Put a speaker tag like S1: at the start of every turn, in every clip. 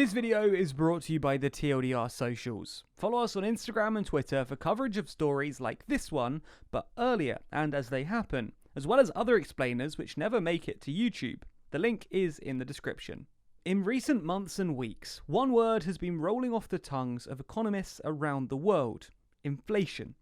S1: This video is brought to you by the TLDR socials. Follow us on Instagram and Twitter for coverage of stories like this one, but earlier and as they happen, as well as other explainers which never make it to YouTube. The link is in the description. In recent months and weeks, one word has been rolling off the tongues of economists around the world: inflation.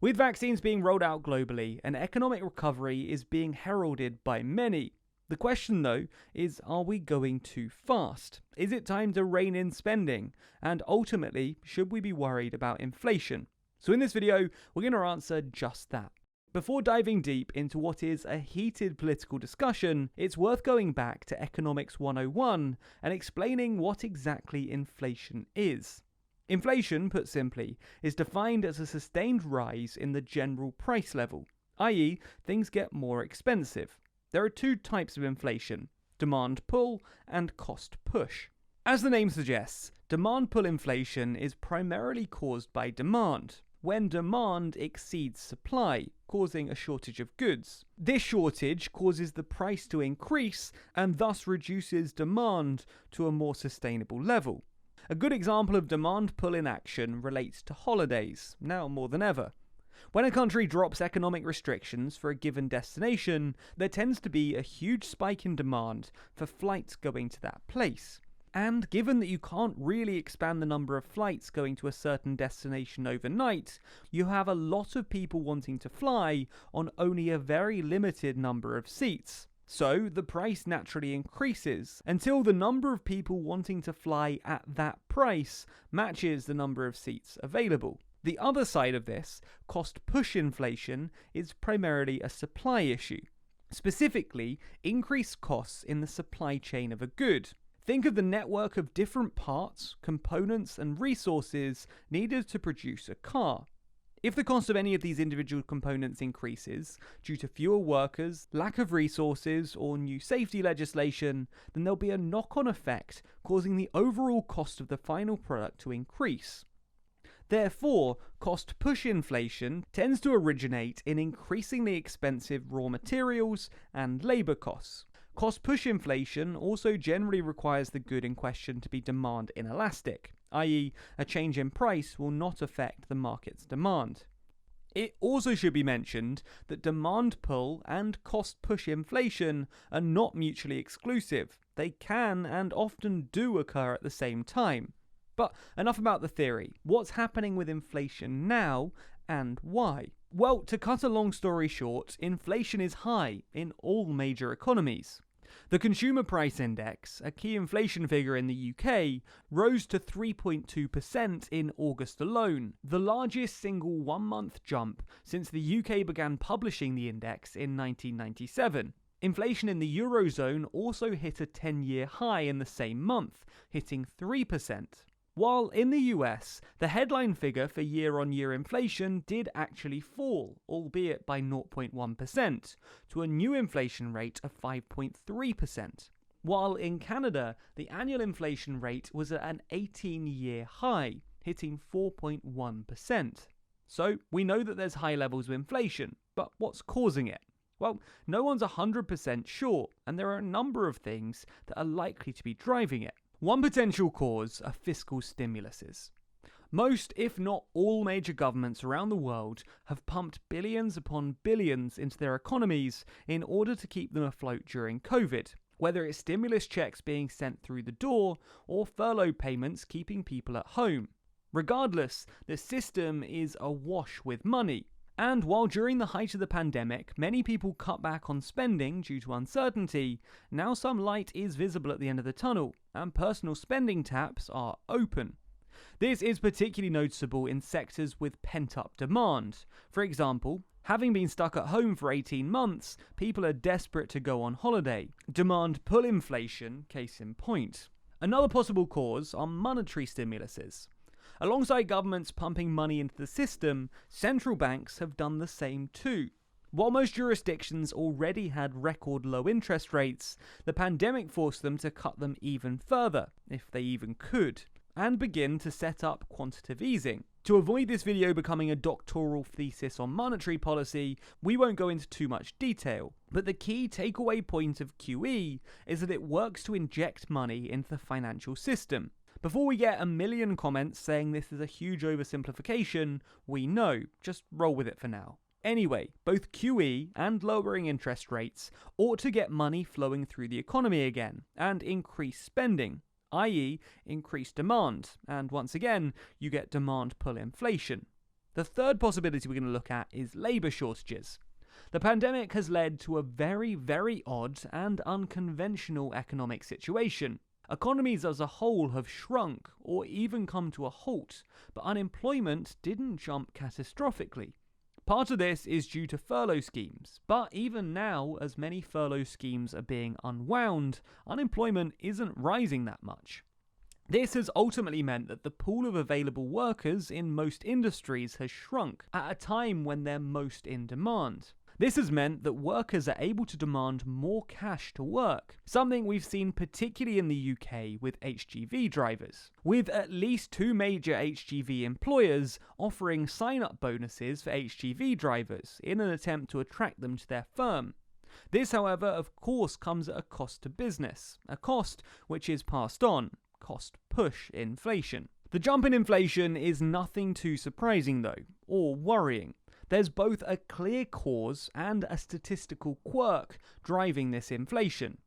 S1: With vaccines being rolled out globally, an economic recovery is being heralded by many. The question, though, is, are we going too fast? Is it time to rein in spending? And ultimately, should we be worried about inflation? So in this video, we're going to answer just that. Before diving deep into what is a heated political discussion, it's worth going back to Economics 101 and explaining what exactly inflation is. Inflation, put simply, is defined as a sustained rise in the general price level, i.e., things get more expensive. There are two types of inflation: demand pull and cost push. As the name suggests, demand pull inflation is primarily caused by demand, when demand exceeds supply, causing a shortage of goods. This shortage causes the price to increase and thus reduces demand to a more sustainable level. A good example of demand pull in action relates to holidays, now more than ever. When a country drops economic restrictions for a given destination, there tends to be a huge spike in demand for flights going to that place. And given that you can't really expand the number of flights going to a certain destination overnight, you have a lot of people wanting to fly on only a very limited number of seats. So the price naturally increases until the number of people wanting to fly at that price matches the number of seats available. The other side of this, cost push inflation, is primarily a supply issue. Specifically, increased costs in the supply chain of a good. Think of the network of different parts, components, and resources needed to produce a car. If the cost of any of these individual components increases due to fewer workers, lack of resources, or new safety legislation, then there'll be a knock-on effect causing the overall cost of the final product to increase. Therefore, cost push inflation tends to originate in increasingly expensive raw materials and labour costs. Cost push inflation also generally requires the good in question to be demand inelastic, i.e., a change in price will not affect the market's demand. It also should be mentioned that demand pull and cost push inflation are not mutually exclusive. They can and often do occur at the same time. But enough about the theory. What's happening with inflation now and why? Well, to cut a long story short, inflation is high in all major economies. The Consumer Price Index, a key inflation figure in the UK, rose to 3.2% in August alone, the largest single one-month jump since the UK began publishing the index in 1997. Inflation in the Eurozone also hit a 10-year high in the same month, hitting 3%. While in the US, the headline figure for year-on-year inflation did actually fall, albeit by 0.1%, to a new inflation rate of 5.3%. While in Canada, the annual inflation rate was at an 18-year high, hitting 4.1%. So we know that there's high levels of inflation, but what's causing it? Well, no one's 100% sure, and there are a number of things that are likely to be driving it. One potential cause are fiscal stimuluses. Most, if not all, major governments around the world have pumped billions upon billions into their economies in order to keep them afloat during COVID, whether it's stimulus checks being sent through the door or furlough payments keeping people at home. Regardless, the system is awash with money. And while during the height of the pandemic, many people cut back on spending due to uncertainty, now some light is visible at the end of the tunnel, and personal spending taps are open. This is particularly noticeable in sectors with pent-up demand. For example, having been stuck at home for 18 months, people are desperate to go on holiday. Demand pull inflation, case in point. Another possible cause are monetary stimuluses. Alongside governments pumping money into the system, central banks have done the same too. While most jurisdictions already had record low interest rates, the pandemic forced them to cut them even further, if they even could, and begin to set up quantitative easing. To avoid this video becoming a doctoral thesis on monetary policy, we won't go into too much detail, but the key takeaway point of QE is that it works to inject money into the financial system. Before we get a million comments saying this is a huge oversimplification, we know, just roll with it for now. Anyway, both QE and lowering interest rates ought to get money flowing through the economy again, and increase spending, i.e. increase demand, and once again, you get demand pull inflation. The third possibility we're going to look at is labour shortages. The pandemic has led to a very, very odd and unconventional economic situation. Economies as a whole have shrunk or even come to a halt, but unemployment didn't jump catastrophically. Part of this is due to furlough schemes, but even now, as many furlough schemes are being unwound, unemployment isn't rising that much. This has ultimately meant that the pool of available workers in most industries has shrunk at a time when they're most in demand. This has meant that workers are able to demand more cash to work, something we've seen particularly in the UK with HGV drivers, with at least 2 major HGV employers offering sign-up bonuses for HGV drivers in an attempt to attract them to their firm. This, however, of course comes at a cost to business, a cost which is passed on, cost push inflation. The jump in inflation is nothing too surprising though, or worrying. There's both a clear cause and a statistical quirk driving this inflation.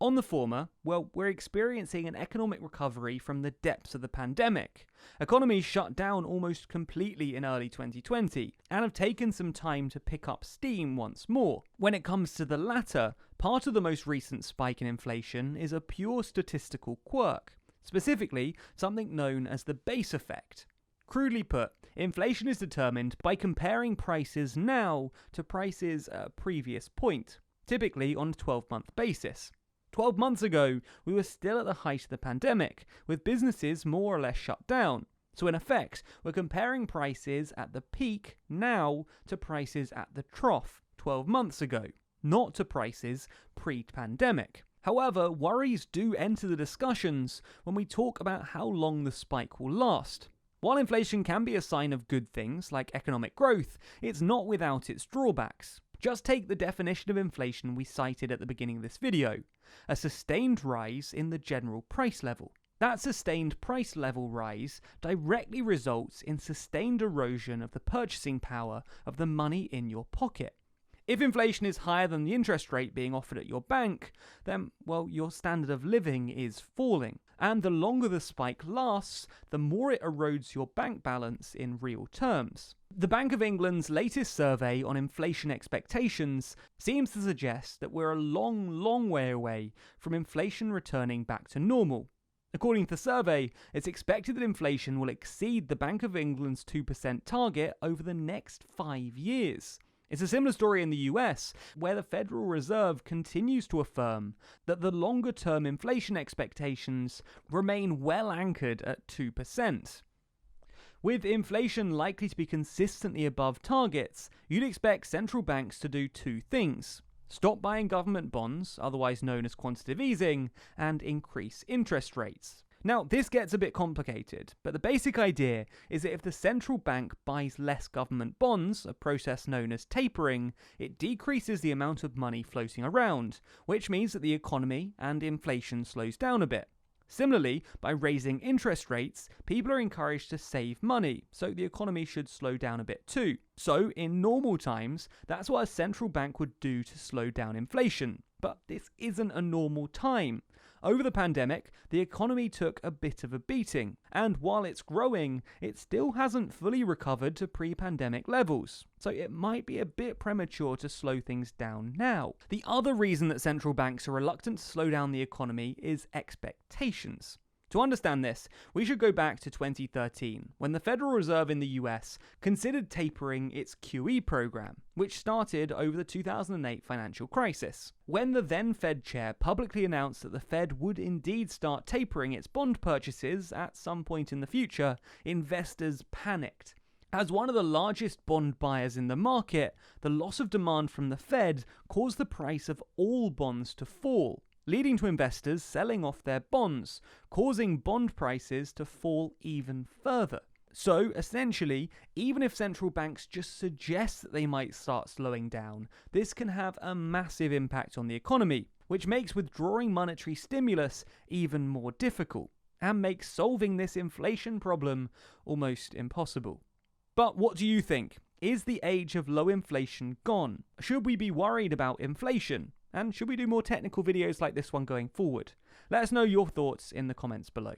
S1: On the former, well, we're experiencing an economic recovery from the depths of the pandemic. Economies shut down almost completely in early 2020 and have taken some time to pick up steam once more. When it comes to the latter, part of the most recent spike in inflation is a pure statistical quirk, specifically something known as the base effect. Crudely put, inflation is determined by comparing prices now to prices at a previous point, typically on a 12-month basis. 12 months ago, we were still at the height of the pandemic, with businesses more or less shut down. So in effect, we're comparing prices at the peak now to prices at the trough 12 months ago, not to prices pre-pandemic. However, worries do enter the discussions when we talk about how long the spike will last. While inflation can be a sign of good things like economic growth, it's not without its drawbacks. Just take the definition of inflation we cited at the beginning of this video: a sustained rise in the general price level. That sustained price level rise directly results in sustained erosion of the purchasing power of the money in your pocket. If inflation is higher than the interest rate being offered at your bank, then, well, your standard of living is falling. And the longer the spike lasts, the more it erodes your bank balance in real terms. The Bank of England's latest survey on inflation expectations seems to suggest that we're a long, long way away from inflation returning back to normal. According to the survey, it's expected that inflation will exceed the Bank of England's 2% target over the next 5 years. It's a similar story in the US, where the Federal Reserve continues to affirm that the longer-term inflation expectations remain well anchored at 2%. With inflation likely to be consistently above targets, you'd expect central banks to do 2 things: stop buying government bonds, otherwise known as quantitative easing, and increase interest rates. Now, this gets a bit complicated, but the basic idea is that if the central bank buys less government bonds, a process known as tapering, it decreases the amount of money floating around, which means that the economy and inflation slows down a bit. Similarly, by raising interest rates, people are encouraged to save money, so the economy should slow down a bit too. So, in normal times, that's what a central bank would do to slow down inflation. But this isn't a normal time. Over the pandemic, the economy took a bit of a beating, and while it's growing, it still hasn't fully recovered to pre-pandemic levels, so it might be a bit premature to slow things down now. The other reason that central banks are reluctant to slow down the economy is expectations. To understand this, we should go back to 2013, when the Federal Reserve in the US considered tapering its QE program, which started over the 2008 financial crisis. When the then Fed chair publicly announced that the Fed would indeed start tapering its bond purchases at some point in the future, investors panicked. As one of the largest bond buyers in the market, the loss of demand from the Fed caused the price of all bonds to fall, leading to investors selling off their bonds, causing bond prices to fall even further. So, essentially, even if central banks just suggest that they might start slowing down, this can have a massive impact on the economy, which makes withdrawing monetary stimulus even more difficult, and makes solving this inflation problem almost impossible. But what do you think? Is the age of low inflation gone? Should we be worried about inflation? And should we do more technical videos like this one going forward? Let us know your thoughts in the comments below.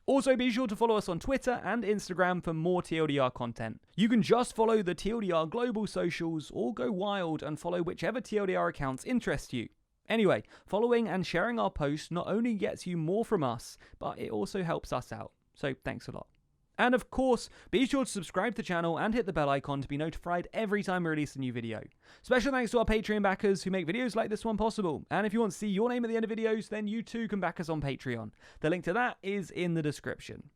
S1: Also, be sure to follow us on Twitter and Instagram for more TLDR content. You can just follow the TLDR global socials or go wild and follow whichever TLDR accounts interest you. Anyway, following and sharing our posts not only gets you more from us, but it also helps us out. So thanks a lot. And of course, be sure to subscribe to the channel and hit the bell icon to be notified every time we release a new video. Special thanks to our Patreon backers who make videos like this one possible. And if you want to see your name at the end of videos, then you too can back us on Patreon. The link to that is in the description.